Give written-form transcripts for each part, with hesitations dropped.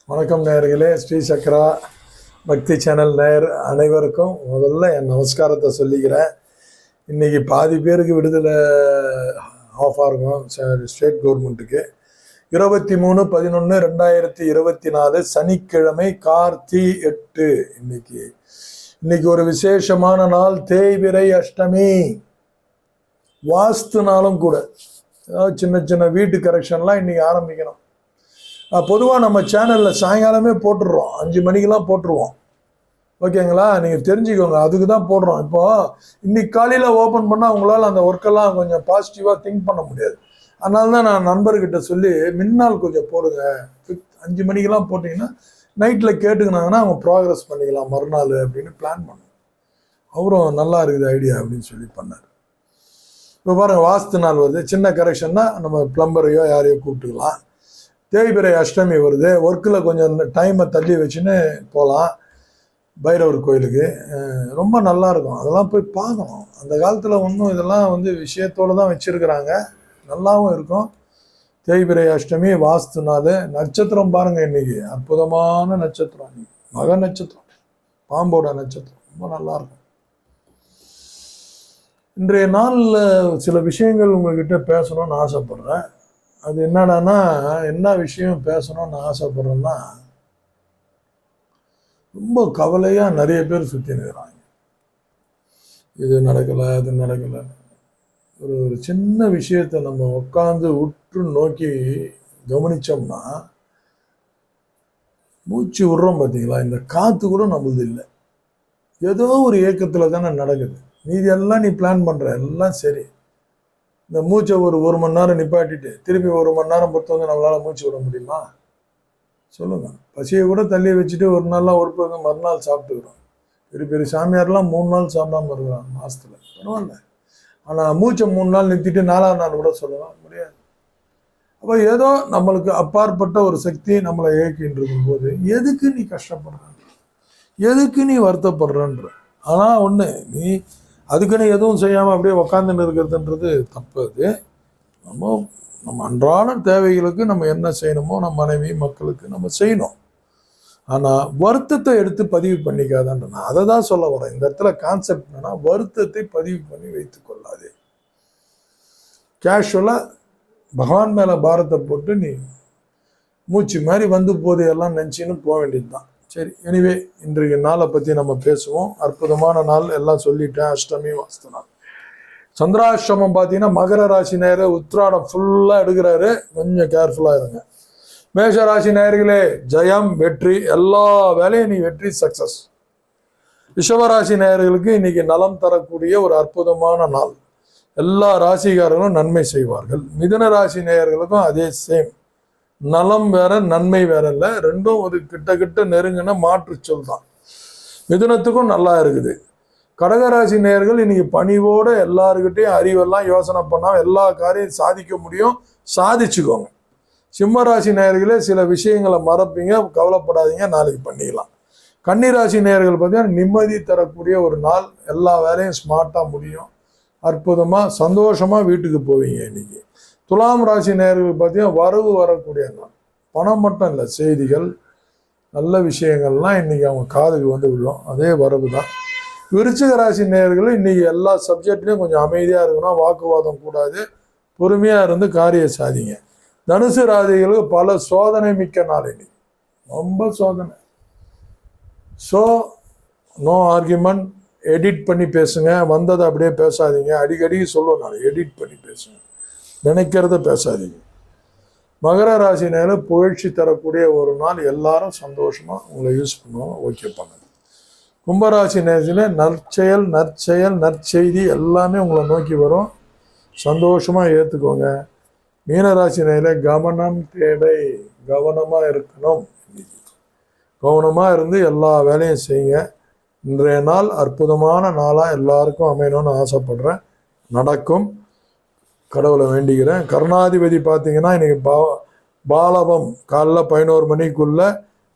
வணக்கம் நேயர்களே, ஸ்ரீ சக்கரா பக்தி சேனல் நேயர் அனைவருக்கும் முதல்ல என் நமஸ்காரத்தை சொல்லிக்கிறேன். இன்றைக்கி பாதி பேருக்கு விடுதலை ஆஃபாக இருக்கும் ஸ்டேட் கவர்மெண்ட்டுக்கு. 23/11/2024 சனிக்கிழமை கார்த்தி 8. இன்னைக்கு ஒரு விசேஷமான நாள், தேய்பிறை அஷ்டமி, வாஸ்து நாளும் கூட. அதாவது சின்ன சின்ன வீட்டு கரெக்ஷன்லாம் இன்றைக்கி ஆரம்பிக்கணும். பொதுவாக நம்ம சேனலில் சாயங்காலமே போட்டுடுறோம், 5 மணிக்கெலாம் போட்டுருவோம். ஓகேங்களா? நீங்கள் தெரிஞ்சுக்கோங்க, அதுக்கு தான் போடுறோம். இப்போது இன்னைக்கு காலையில் ஓப்பன் பண்ணால் அவங்களால அந்த ஒர்க்கெல்லாம் கொஞ்சம் பாசிட்டிவாக திங்க் பண்ண முடியாது. அதனால தான் நான் நண்பர்கிட்ட சொல்லி மின்னால் கொஞ்சம் போடுங்க, 5 மணிக்கெலாம் போட்டிங்கன்னா நைட்டில் கேட்டுக்கினாங்கன்னா அவங்க ப்ராக்ரஸ் பண்ணிக்கலாம் மறுநாள் அப்படின்னு பிளான் பண்ணோம். அவரும் நல்லா இருக்குது ஐடியா அப்படின்னு சொல்லி பண்ணார். இப்போ பாருங்கள், வாஸ்து நாள் வருது, சின்ன கரெக்ஷன்னா நம்ம பிளம்பரையோ யாரையோ கூப்பிட்டுக்கலாம். தேய்பிறை அஷ்டமி வருது, ஒர்க்கில் கொஞ்சம் டைமை தள்ளி வச்சுன்னு போகலாம் பைரவர் கோயிலுக்கு. ரொம்ப நல்லாயிருக்கும், அதெல்லாம் போய் பார்க்கணும். அந்த காலத்தில் ஒன்றும் இதெல்லாம் விஷயத்தோடு தான் வச்சுருக்கிறாங்க, நல்லாவும் இருக்கும். தேய்பிறை அஷ்டமி, வாஸ்து நாள். நட்சத்திரம் பாருங்கள், இன்றைக்கி அற்புதமான நட்சத்திரம். இன்னைக்கு மக நட்சத்திரம், பாம்போட நட்சத்திரம், ரொம்ப நல்லாயிருக்கும். இன்றைய நாளில் சில விஷயங்கள் உங்கள்கிட்ட பேசணும்னு ஆசைப்பட்றேன். அது என்னடான்னா, என்ன விஷயம் பேசணும்னு ஆசைப்படுறேன்னா, ரொம்ப கவலையாக நிறைய பேர் சுற்றி நிற்கிறாங்க. இது நடக்கலை, அது நடக்கலை. ஒரு சின்ன விஷயத்தை நம்ம உட்காந்து உற்று நோக்கி கவனித்தோம்னா, மூச்சு விடுறோம் பார்த்தீங்களா, இந்த காற்று கூட நம்மளது இல்லை. ஏதோ ஒரு இயக்கத்தில் தானே நடக்குது. மீதி எல்லாம் நீ பிளான் பண்ணுற எல்லாம் சரி. இந்த மூச்சை ஒரு மணி நேரம் நிப்பாட்டிட்டு திருப்பி 1 மணி நேரம் பொறுத்து நம்மளால் மூச்சு விட முடியுமா? சொல்லுங்கள். பசியை கூட தள்ளி வச்சுட்டு ஒரு நாள்லாம் ஒருப்பு மறுநாள் சாப்பிட்டுக்கிறோம். பெரிய பெரிய சாமியார்லாம் 3 நாள் சாப்பிடாம இருக்கிறாங்க மாதத்தில், பரவாயில்ல. ஆனால் மூச்சை 3 நாள் நிறுத்திட்டு 4ஆவது நாள் கூட சொல்லலாம் முடியாது. அப்போ ஏதோ நம்மளுக்கு அப்பாற்பட்ட ஒரு சக்தி நம்மளை இயக்கின்னு இருக்கும்போது எதுக்கு நீ கஷ்டப்படுற, எதுக்கு நீ வருத்தப்படுறன்ற. ஆனால் ஒன்று, நீ அதுக்குன்னு எதுவும் செய்யாமல் அப்படியே உக்காந்துன்னு இருக்கிறதுன்றது தப்பு. அது நம்ம அன்றாட தேவைகளுக்கு நம்ம என்ன செய்யணுமோ நம்ம மனைவி மக்களுக்கு நம்ம செய்யணும். ஆனால் வருத்தத்தை எடுத்து பதிவு பண்ணிக்காதான்ற, நான் அதை தான் சொல்ல வரேன். இந்த இடத்துல கான்செப்ட் என்னன்னா, வருத்தத்தை பதிவு பண்ணி வைத்து கொள்ளாதே. கேஷுவலாக பகவான் மேலே பாரத்தை போட்டு நீ மூச்சு மாதிரி போது எல்லாம் நினச்சின்னு போக வேண்டியது தான். சரி, எனிவே இன்றைய நாளை பற்றி நம்ம பேசுவோம். அற்புதமான நாள், எல்லாம் சொல்லிட்டேன். அஷ்டமி வாஸ்து நாள். சந்திராஷ்டமம் பார்த்தீங்கன்னா மகர ராசி நேர உத்திராடம் ஃபுல்லாக எடுக்கிறாரு, கொஞ்சம் கேர்ஃபுல்லாக இருங்க. மேஷ ராசி நேயர்களே, ஜெயம், வெற்றி, எல்லா வேலையும் நீ வெற்றி, சக்சஸ். ரிஷபராசி நேயர்களுக்கு இன்னைக்கு நலம் தரக்கூடிய ஒரு அற்புதமான நாள், எல்லா ராசிக்காரர்களும் நன்மை செய்வார்கள். மிதுன ராசி நேயர்களுக்கும் அதே சேம், நலம் வேற நன்மை வேற இல்லை, ரெண்டும் ஒரு கிட்ட நெருங்கின மாற்று சொல் தான். மிதுனத்துக்கும் நல்லா இருக்குது. கடகராசி நேயர்கள் இன்னைக்கு பணிவோடு எல்லாருக்கிட்டையும் அறிவெல்லாம் யோசனை பண்ணால் எல்லா காரியம் சாதிக்க முடியும், சாதிச்சுக்கோங்க. சிம்மராசி நேயர்களே, சில விஷயங்களை மறப்பீங்க, கவலைப்படாதீங்க, நாளைக்கு பண்ணிக்கலாம். கன்னிராசி நேயர்கள் பார்த்தீங்கன்னா நிம்மதி தரக்கூடிய ஒரு நாள், எல்லா வேலையும் ஸ்மார்ட்டாக முடியும், அற்புதமாக சந்தோஷமாக வீட்டுக்கு போவீங்க இன்னைக்கு. துலாம் ராசி நேயர்கள் பார்த்தீங்கன்னா வரவு வரக்கூடிய நாள், பணம் மட்டும் இல்லை, செய்திகள் நல்ல விஷயங்கள்லாம் இன்னைக்கு அவங்க காதுக்கு விழும், அதே வரவு தான். விருச்சிக ராசி நேயர்கள் இன்னைக்கு எல்லா சப்ஜெக்ட்லையும் கொஞ்சம் அமைதியாக இருக்கணும், வாக்குவாதம் கூடாது, பொறுமையாக இருந்து காரியம் சாதிங்க. தனுசு ராசிகளுக்கு பல சோதனை மிக்க நாள் இன்னைக்கு, ரொம்ப சோதனை. ஸோ நோ ஆர்கியூமெண்ட், எடிட் பண்ணி பேசுங்க, வந்ததை அப்படியே பேசாதீங்க. அடிக்கடி சொல்லுவோம் நான், எடிட் பண்ணி பேசுங்க, நினைக்கிறத பேசாதீங்க. மகர ராசி நேரம் புகழ்ச்சி தரக்கூடிய ஒரு நாள், எல்லாரும் சந்தோஷமாக உங்களை யூஸ் பண்ணுவாங்க, ஓகே பண்ணுங்க. கும்பராசி நேரத்தில் நற்செயல் நற்செயல் நற்செய்தி எல்லாமே உங்களை நோக்கி வரும், சந்தோஷமாக ஏற்றுக்கோங்க. மீனராசி நேரில் கவனம் தேவை, கவனமாக இருக்கணும். கவனமாக இருந்து எல்லா வேலையும் செய்யுங்க. இன்றைய நாள் அற்புதமான நாளாக எல்லாருக்கும் அமையணும்னு ஆசைப்படுறேன், நடக்கும், கடவுளை வேண்டிக்கிறேன். கருணாதிபதி பார்த்தீங்கன்னா இன்னைக்கு பாலவம் காலைல 11 மணிக்குள்ள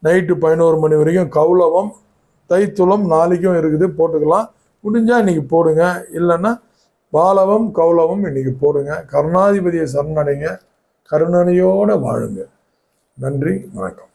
நைட்டு 11 மணி வரைக்கும் கௌலவம், தைத்துளம் நாளைக்கும் இருக்குது, போட்டுக்கலாம். முடிஞ்சால் இன்னைக்கு போடுங்க, இல்லைன்னா பாலவம் கௌலவம் இன்னைக்கு போடுங்க. கருணாதிபதியை சரணடைங்க. கருணனையோட வாழுங்க. நன்றி, வணக்கம்.